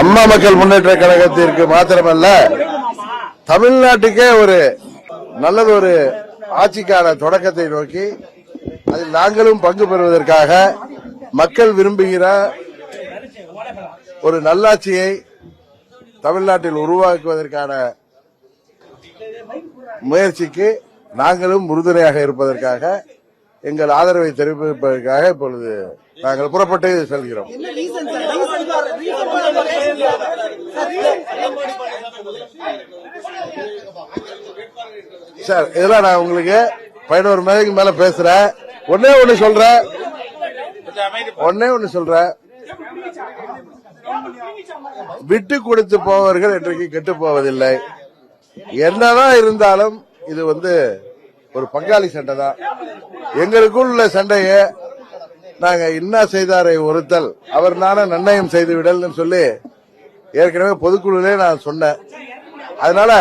அம்மா மக்கள் முன்னேற்ற கழகத்திற்கு மாத்திரமல்ல, தமிழ்நாட்டுக்கே ஒரு நல்லதொரு ஆட்சிக்கான தொடக்கத்தை நோக்கி அதில் நாங்களும் பங்கு பெறுவதற்காக மக்கள் விரும்புகிற ஒரு நல்லாட்சியை தமிழ்நாட்டில் உருவாக்குவதற்கான முயற்சிக்கு நாங்களும் உறுதுணையாக இருப்பதற்காக எங்கள் ஆதரவை தெரிவிப்பதற்காக இப்பொழுது நாங்கள் புறப்பட்டு செல்கிறோம். சார், இதெல்லாம் நான் உங்களுக்கு 11 மணிக்கு மேல பேசுறேன். ஒன்னே ஒன்னு சொல்றேன், விட்டு கொடுத்து போவர்கள் இன்றைக்கு கெட்டு போவதில்லை. என்னதான் இருந்தாலும் இது ஒரு பங்காளி சண்டை தான். எங்களுக்குள் உள்ள சண்டையை நாங்க இன்னா செய்தாரை ஒருத்தல் அவர் நான நிர்ணயம் செய்து விடல் சொல்லி ஏற்கனவே பொதுக்குழுலே நான் சொன்னேன். அதனால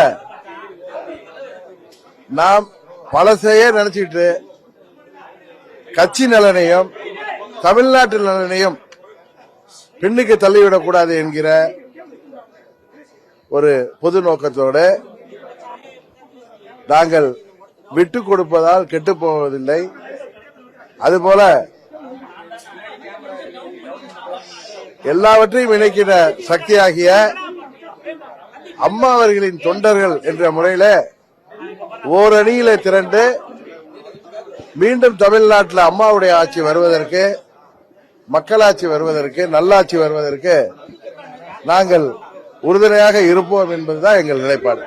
நாம் பழசையே நினைச்சிட்டு கட்சி நலனையும் தமிழ்நாட்டு நலனையும் பின்னுக்கு தள்ளிவிடக்கூடாது என்கிற ஒரு பொது நோக்கத்தோடு நாங்கள் விட்டு கொடுப்பதால் கெட்டு போவதில்லை. அதுபோல எல்லாவற்றையும் இணைக்கிற சக்தியாகிய அம்மா அவர்களின் தொண்டர்கள் என்ற முறையில ஓரணியில திரண்டு மீண்டும் தமிழ்நாட்டில் அம்மாவுடைய ஆட்சி வருவதற்கு, மக்களாட்சி வருவதற்கு, நல்லாட்சி வருவதற்கு நாங்கள் உறுதுணையாக இருப்போம் என்பதுதான் எங்கள் நிலைப்பாடு.